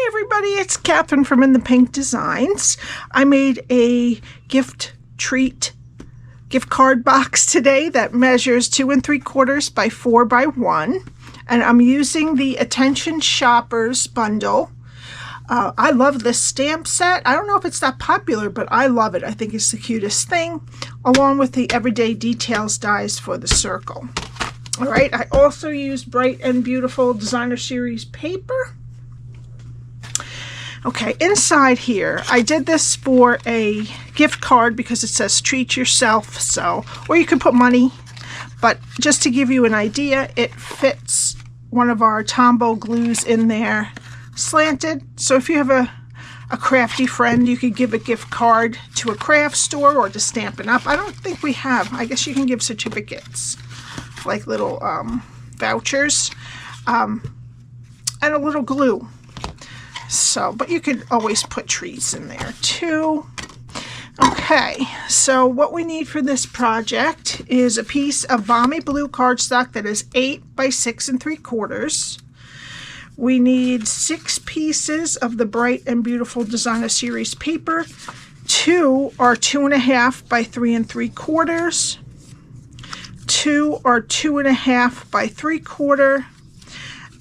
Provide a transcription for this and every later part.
everybody, it's Cathryn from In the Pink Designs. I made a gift card box today that measures 2 3/4 by 4 by 1, and I'm using the Attention Shoppers bundle. I love this stamp set. I don't know if it's that popular, but I love it. I think it's the cutest thing, along with the Everyday Details dies for the circle. All right, I also used Bright and Beautiful Designer Series paper. Okay, inside here, I did this for a gift card because it says treat yourself, so, or you could put money, but just to give you an idea, it fits one of our Tombow glues in there, slanted. So if you have a crafty friend, you could give a gift card to a craft store or to Stampin' Up. I don't think we have. I guess you can give certificates, like little vouchers, and a little glue. So, but you could always put treats in there too. Okay, so what we need for this project is a piece of Balmy blue cardstock that is 8 by 6 3/4. We need 6 pieces of the Bright and Beautiful Designer Series paper. 2 are 2.5 by 3 3/4. 2 are 2.5 by 3/4.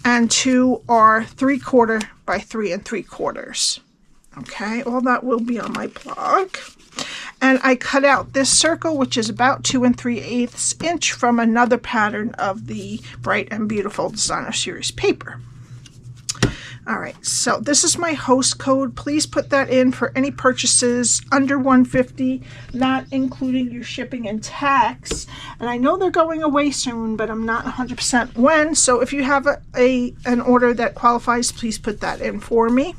And 2 are 3/4 by 3 3/4. Okay, all that will be on my blog. And I cut out this circle, which is about 2 3/8 inch from another pattern of the Bright and Beautiful Designer Series paper. All right, so this is my host code. Please put that in for any purchases under $150, not including your shipping and tax. And I know they're going away soon, but I'm not 100% when. So if you have an order that qualifies, please put that in for me.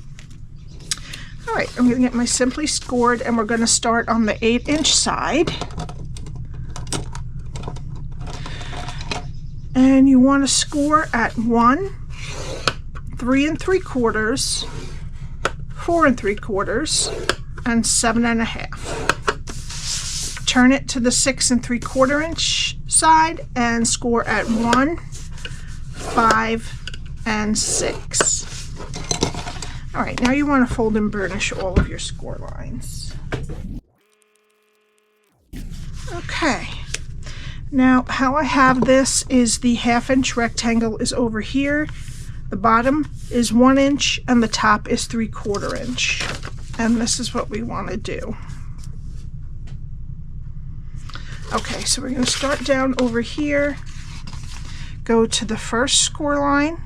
All right, I'm going to get my Simply Scored, and we're going to start on the 8-inch side. And you want to score at 1, 3 3/4, 4 3/4, and 7.5. Turn it to the 6 3/4 inch side and score at 1, 5, and 6. All right, now you want to fold and burnish all of your score lines. Okay. Now, how I have this is the 1/2 inch rectangle is over here. The bottom is 1 inch and the top is 3/4 inch. And this is what we want to do. Okay, so we're going to start down over here, go to the first score line,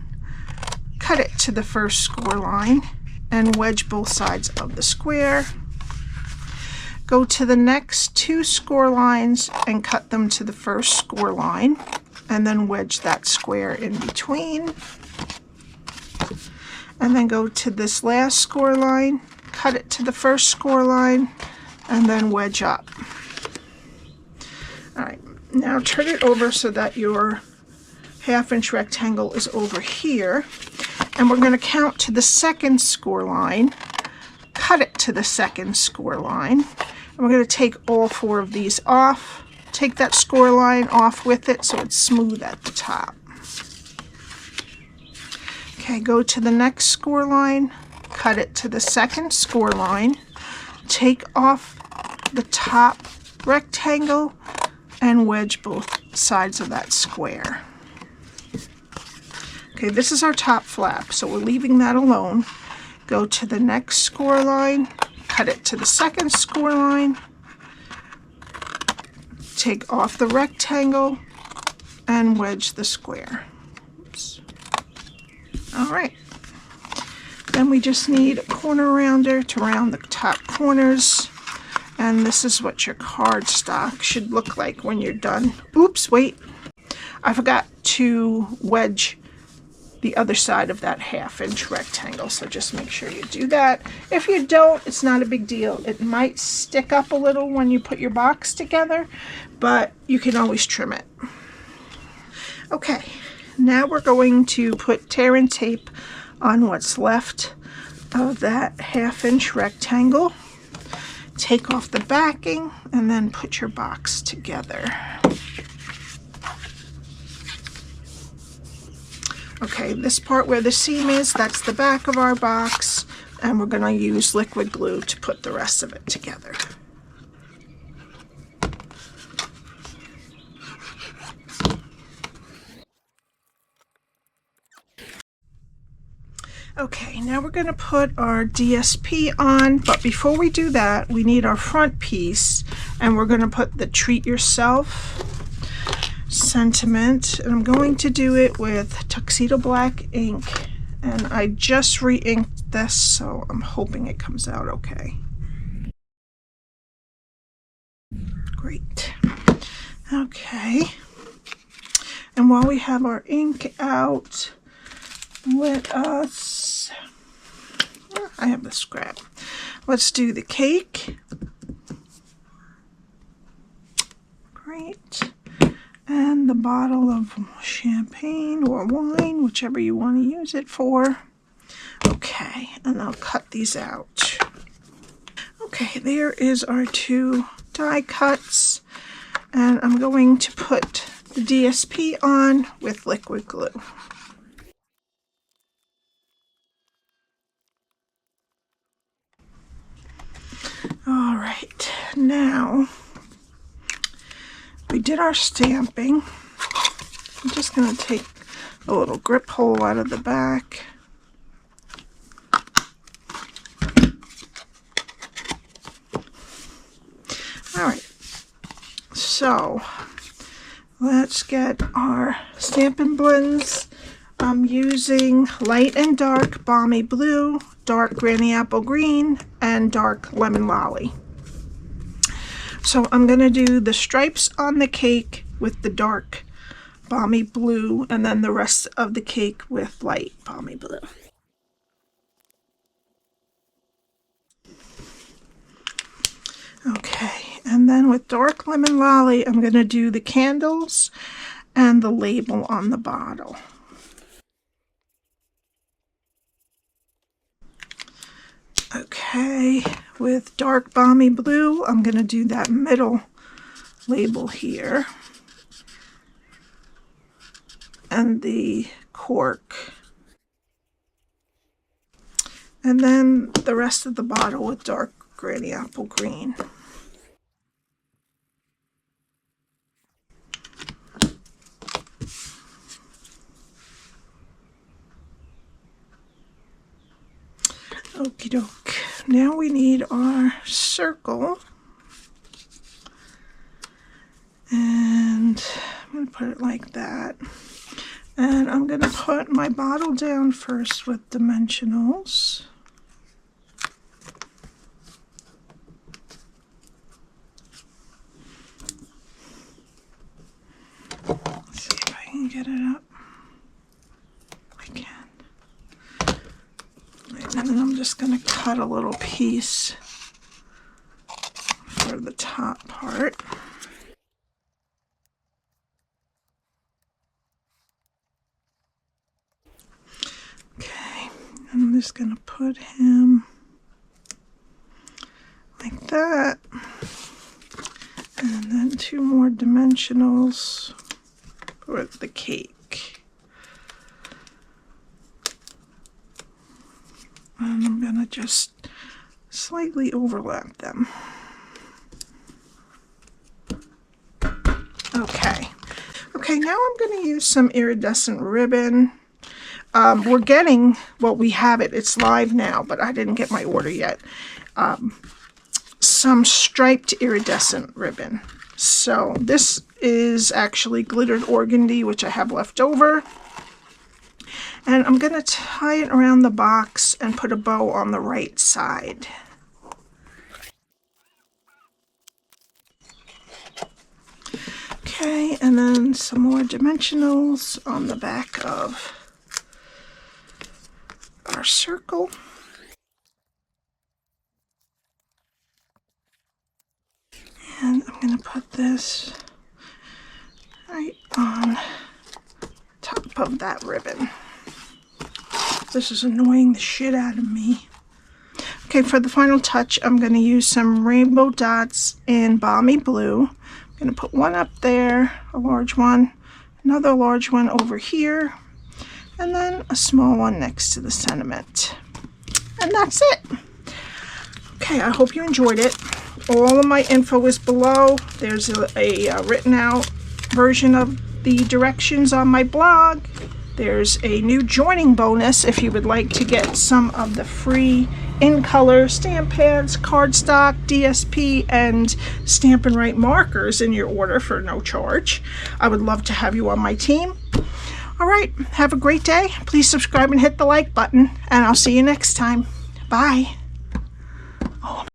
cut it to the first score line, and wedge both sides of the square. Go to the next 2 score lines and cut them to the first score line, and then wedge that square in between. And then go to this last score line, cut it to the first score line, and then wedge up. All right, now turn it over so that your 1/2 inch rectangle is over here. And we're going to count to the second score line, cut it to the second score line. And we're going to take all 4 of these off. Take that score line off with it so it's smooth at the top. Okay, go to the next score line, cut it to the second score line, take off the top rectangle, and wedge both sides of that square. Okay, this is our top flap, so we're leaving that alone. Go to the next score line, cut it to the second score line, take off the rectangle, and wedge the square. Oops. All right, then we just need a corner rounder to round the top corners, and this is what your cardstock should look like when you're done. Oops, wait, I forgot to wedge the other side of that 1/2 inch rectangle, so just make sure you do that. If you don't, it's not a big deal. It might stick up a little when you put your box together, but you can always trim it. Okay. Now we're going to put tear and tape on what's left of that 1/2 inch rectangle. Take off the backing and then put your box together. Okay, this part where the seam is, that's the back of our box, and we're going to use liquid glue to put the rest of it together. Okay, now we're going to put our DSP on, but before we do that, we need our front piece, and we're going to put the Treat Yourself sentiment, and I'm going to do it with Tuxedo Black ink, and I just re-inked this, so I'm hoping it comes out okay. Great. Okay, and while we have our ink out, let us, I have the scrap, let's do the cake. Great. And the bottle of champagne or wine, whichever you want to use it for. Okay, and I'll cut these out. Okay, there is our two die cuts, and I'm going to put the DSP on with liquid glue. All right, now we did our stamping. I'm just going to take a little grip hole out of the back. All right, so let's get our Stampin Blends. I'm using light and dark Balmy Blue, dark Granny Apple Green, and dark Lemon Lolly. So I'm going to do the stripes on the cake with the dark Balmy Blue, and then the rest of the cake with light Balmy Blue. Okay, and then with dark Lemon Lolly, I'm going to do the candles and the label on the bottle. Okay, with dark Balmy Blue, I'm going to do that middle label here. And the cork. And then the rest of the bottle with dark Granny Apple Green. Okie doke. Now we need our circle. And I'm going to put it like that. And I'm going to put my bottle down first with dimensionals. Let's see if I can get it up. I can. And then I'm just going to cut a little piece for the top part. Okay, I'm just going to put him like that. And then two more dimensionals for the cake. And I'm going to just slightly overlap them. Okay. Okay, now I'm going to use some iridescent ribbon. We're getting, well, we have it. It's live now, but I didn't get my order yet. Some striped iridescent ribbon. So this is actually glittered organdy, which I have left over. And I'm going to tie it around the box and put a bow on the right side. Okay, and then some more dimensionals on the back of our circle. And I'm going to put this right on top of that ribbon. This is annoying the shit out of me. Okay, for the final touch, I'm going to use some rainbow dots in Balmy Blue. I'm going to put one up there, a large one, another large one over here, and then a small one next to the sentiment. And that's it. Okay, I hope you enjoyed it. All of my info is below. There's a written out version of the directions on my blog. There's a new joining bonus if you would like to get some of the free in color stamp pads, cardstock, DSP, and Stampin' Write markers in your order for no charge. I would love to have you on my team. All right, have a great day. Please subscribe and hit the like button, and I'll see you next time. Bye.